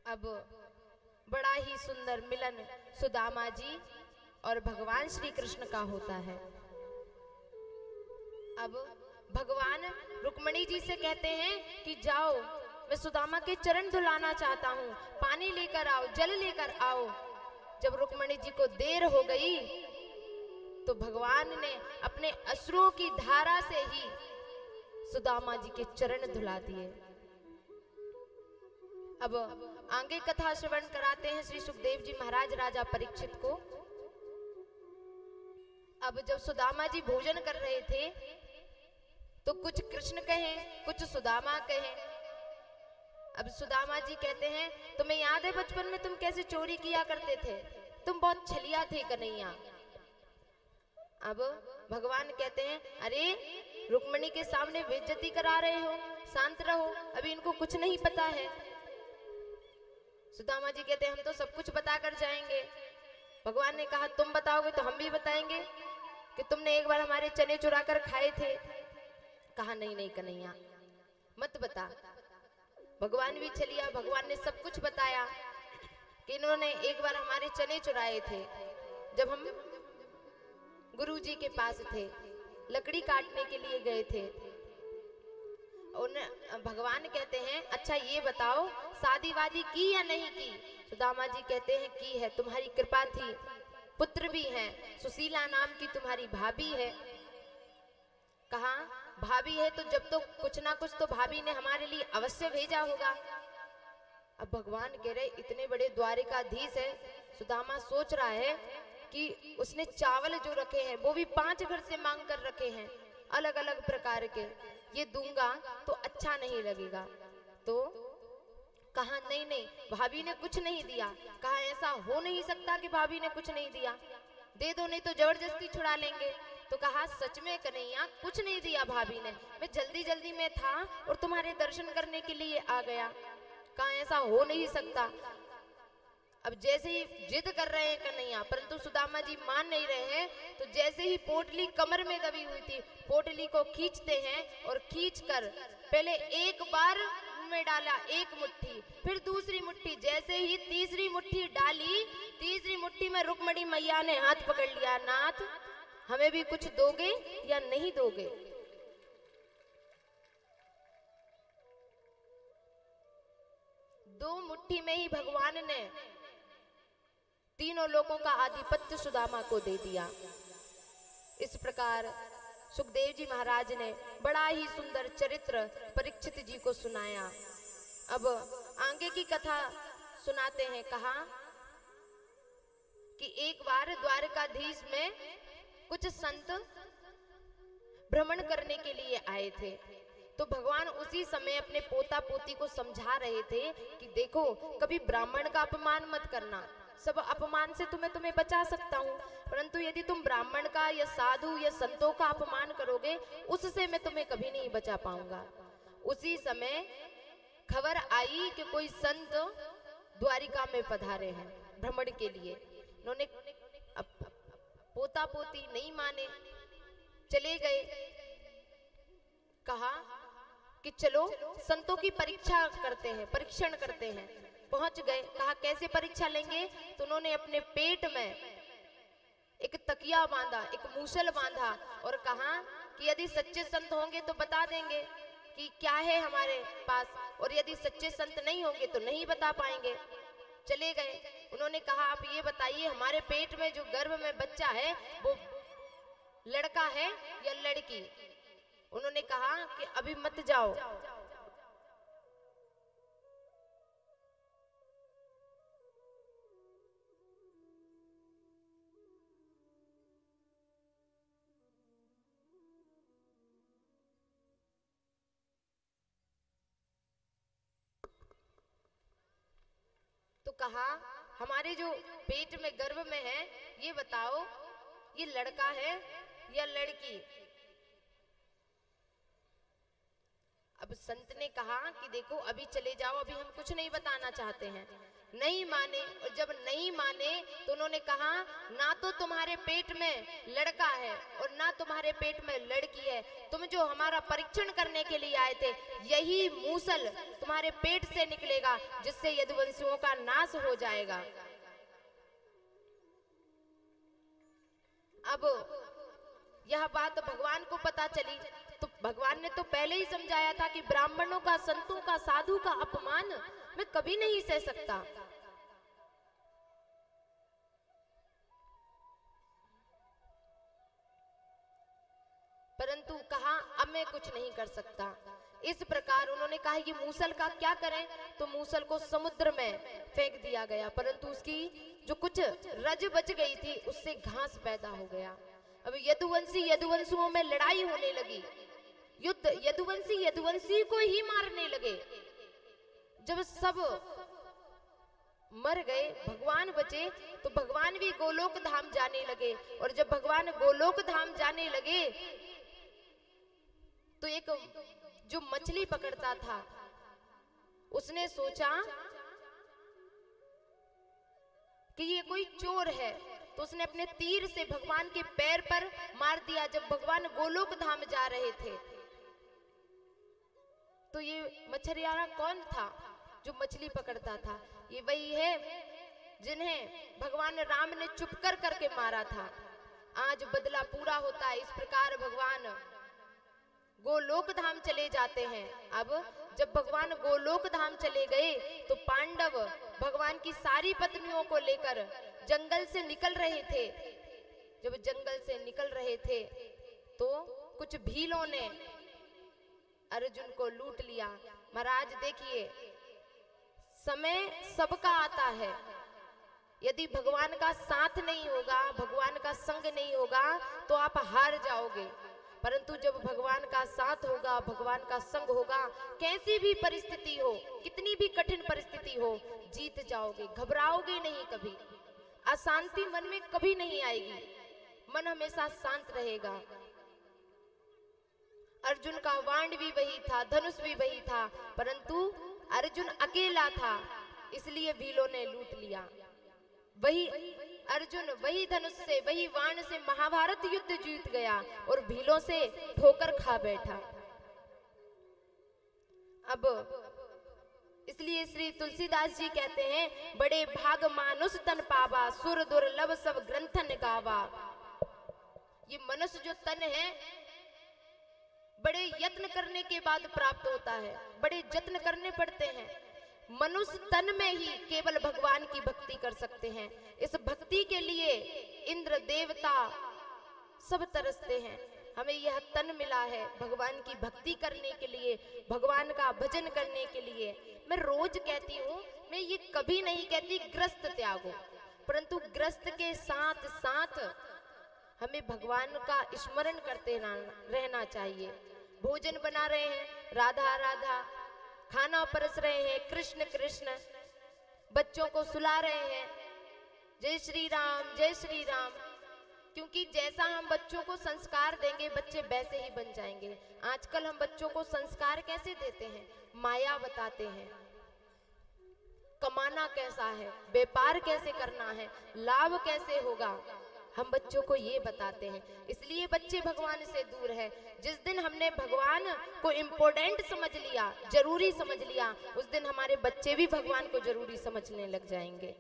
अब बड़ा ही सुंदर मिलन सुदामा जी और भगवान श्री कृष्ण का होता है। अब भगवान रुक्मणी जी से कहते हैं कि जाओ, मैं सुदामा के चरण धुलाना चाहता हूँ, पानी लेकर आओ, जल लेकर आओ। जब रुक्मणी जी को देर हो गई तो भगवान ने अपने अश्रुओं की धारा से ही सुदामा जी के चरण धुला दिए। अब आगे कथा श्रवण कराते हैं श्री सुखदेव जी महाराज राजा परीक्षित को। अब जब सुदामा जी भोजन कर रहे थे तो कुछ कृष्ण कहें, कुछ सुदामा कहें। अब सुदामा जी कहते हैं, तुम्हें याद है बचपन में तुम कैसे चोरी किया करते थे, तुम बहुत छलिया थे कन्हैया। अब भगवान कहते हैं, अरे रुक्मणी के सामने बेइज्जती करा रहे हो, शांत रहो, अभी इनको कुछ नहीं पता है। सुदामा जी कहते हैं, हम तो सब कुछ बता कर जाएंगे। भगवान ने कहा, तुम बताओगे तो हम भी बताएंगे कि तुमने एक बार हमारे चने चुरा कर खाए थे। कहा, नहीं नहीं कन्हैया मत बता। भगवान भी चलिया, भगवान ने सब कुछ बताया कि इन्होंने एक बार हमारे चने चुराए थे जब हम गुरुजी के पास थे, लकड़ी काटने के लिए गए थे। भगवान कहते हैं, अच्छा ये बताओ शादी वादी की या नहीं की। सुदामा जी कहते हैं, की है, तुम्हारी कृपा थी, पुत्र भी है, सुशीला नाम की तुम्हारी भाभी है। कहा, भाभी है तो जब तो कुछ ना कुछ तो भाभी ने हमारे लिए अवश्य भेजा होगा। अब भगवान कह रहे, इतने बड़े द्वारिकाधीश है। सुदामा सोच रहा है कि उसने चावल जो रखे हैं वो भी 5 घर से मांग कर रखे हैं, अलग अलग प्रकार के, ये दूंगा तो अच्छा नहीं लगेगा। तो कहा, नहीं नहीं भाभी ने कुछ नहीं दिया। कहा, ऐसा हो नहीं सकता कि भाभी ने कुछ नहीं दिया, दे दो नहीं तो जबरदस्ती छुड़ा लेंगे। तो कहा, सच में कन्हैया कुछ नहीं दिया भाभी ने, मैं जल्दी जल्दी में था और तुम्हारे दर्शन करने के लिए आ गया। कहा, ऐसा हो नहीं सकता। अब जैसे ही जिद कर रहे हैं कन्हैया, परंतु सुदामा जी मान नहीं रहे हैं। तो जैसे ही पोटली कमर में दबी हुई थी, पोटली को खींचते हैं और खींचकर पहले एक बार में डाला एक मुट्ठी, फिर दूसरी मुट्ठी, जैसे ही तीसरी मुट्ठी डाली, तीसरी मुट्ठी में रुक्मणी मैया ने हाथ पकड़ लिया, नाथ हमें भी कुछ दोगे या नहीं दोगे। दो मुट्ठी में ही भगवान ने तीनों लोगों का आधिपत्य सुदामा को दे दिया। इस प्रकार सुखदेव जी महाराज ने बड़ा ही सुंदर चरित्र परीक्षित जी को सुनाया। अब आगे की कथा सुनाते हैं। कहा कि एक बार द्वारकाधीश में कुछ संत भ्रमण करने के लिए आए थे। तो भगवान उसी समय अपने पोता पोती को समझा रहे थे कि देखो, कभी ब्राह्मण का अपमान मत करना, सब अपमान से तुम्हें बचा सकता हूँ, परंतु यदि तुम ब्राह्मण का या साधु या संतों का अपमान करोगे, उससे मैं तुम्हें कभी नहीं बचा पाऊंगा। उसी समय खबर आई कि कोई संत द्वारिका में पधारे हैं भ्रमण के लिए। उन्होंने पोता पोती नहीं माने, चले गए। कहा कि चलो संतों की परीक्षा करते हैं, परीक्षण करते हैं। पहुंच गए। कहा, कैसे परीक्षा लेंगे। तो उन्होंने अपने पेट में एक तकिया बांधा, एक मूसल बांधा और कहा कि यदि सच्चे संत होंगे तो बता देंगे कि क्या है हमारे पास, और यदि सच्चे संत नहीं होंगे तो नहीं बता पाएंगे। चले गए। उन्होंने कहा, आप ये बताइए, हमारे पेट में जो गर्भ में बच्चा है वो लड़का है या लड़की। उन्होंने कहा कि अभी मत जाओ। तो कहा, हमारे जो पेट में गर्भ में है, ये बताओ ये लड़का है या लड़की। अब संत ने कहा कि देखो, अभी चले जाओ, अभी हम कुछ नहीं बताना चाहते हैं, नहीं माने। और जब नहीं माने तो उन्होंने कहा ना तो तुम्हारे पेट में लड़का है और ना तुम्हारे पेट में लड़की है, तुम जो हमारा परीक्षण करने के लिए आए थे यही मूसल तुम्हारे पेट से निकलेगा जिससे यदुवंशियों का नाश हो जाएगा। अब यह बात भगवान को पता चली तो भगवान ने तो पहले ही समझाया था कि ब्राह्मणों का, संतों का, साधु का अपमान मैं कभी नहीं सह सकता। परंतु कहा अब मैं कुछ नहीं कर सकता। इस प्रकार उन्होंने कहा ये मूसल का क्या करें, तो मूसल को समुद्र में फेंक दिया गया, परंतु उसकी जो कुछ रज बच गई थी उससे घास पैदा हो गया। अब यदुवंशियों में लड़ाई होने लगी, युद्ध, यदुवंशी को ही मारने लगे। जब सब मर गए, भगवान बचे, तो भगवान भी गोलोक धाम जाने लगे। और जब भगवान गोलोक धाम जाने लगे तो एक जो मछली पकड़ता था उसने सोचा कि ये कोई चोर है, तो उसने अपने तीर से भगवान के पैर पर मार दिया। जब भगवान गोलोक धाम जा रहे थे तो ये मछलियारा कौन था जो मछली पकड़ता था? ये वही है जिन्हें भगवान राम ने चुप करके मारा था। आज बदला पूरा होता है। इस प्रकार भगवान गोलोक धाम चले जाते हैं। अब जब भगवान गोलोक धाम चले गए तो पांडव भगवान की सारी पत्नियों को लेकर जंगल से निकल रहे थे। जब जंगल से निकल रहे थे तो कुछ भीलों ने अर्जुन को लूट लिया। महाराज देखिए, समय सबका आता है, यदि भगवान का साथ नहीं होगा, भगवान का संग नहीं होगा तो आप हार जाओगे। परंतु जब भगवान का साथ होगा, भगवान का संग होगा, कैसी भी परिस्थिति हो, कितनी भी कठिन परिस्थिति हो, जीत जाओगे, घबराओगे नहीं कभी, अशांति मन में कभी नहीं आएगी, मन हमेशा शांत रहेगा। अर्जुन का बाण भी वही था, धनुष भी वही था, परंतु अर्जुन अकेला था, इसलिए भीलों ने लूट लिया। वही अर्जुन वही धनुष से, वही बाण से महाभारत युद्ध जीत गया और भीलों से ठोकर खा बैठा। अब इसलिए श्री तुलसीदास जी कहते हैं, बड़े भाग मानुष तन पावा, सुर दुर्लभ सब ग्रंथन गावा। ये मनुष्य जो तन है बड़े यत्न करने के बाद प्राप्त होता है, बड़े जत्न करने पड़ते हैं। मनुष्य तन में ही केवल भगवान की भक्ति कर सकते हैं। इस भक्ति के लिए इंद्र देवता सब तरसते हैं। हमें यह तन मिला है भगवान की भक्ति करने के लिए, भगवान का भजन करने के लिए। मैं रोज कहती हूँ, मैं ये कभी नहीं कहती ग्रस्त त्यागो, परंतु ग्रस्त के साथ साथ हमें भगवान का स्मरण करते रहना चाहिए। भोजन बना रहे हैं, राधा राधा, खाना परस रहे हैं, कृष्ण कृष्ण, बच्चों को सुला रहे हैं, जय श्री राम जय श्री राम। क्योंकि जैसा हम बच्चों को संस्कार देंगे बच्चे वैसे ही बन जाएंगे। आजकल हम बच्चों को संस्कार कैसे देते हैं? माया बताते हैं, कमाना कैसा है, व्यापार कैसे करना है, लाभ कैसे होगा, हम बच्चों को ये बताते हैं। इसलिए बच्चे भगवान से दूर है। जिस दिन हमने भगवान को इम्पोर्टेंट समझ लिया, जरूरी समझ लिया, उस दिन हमारे बच्चे भी भगवान को जरूरी समझने लग जाएंगे।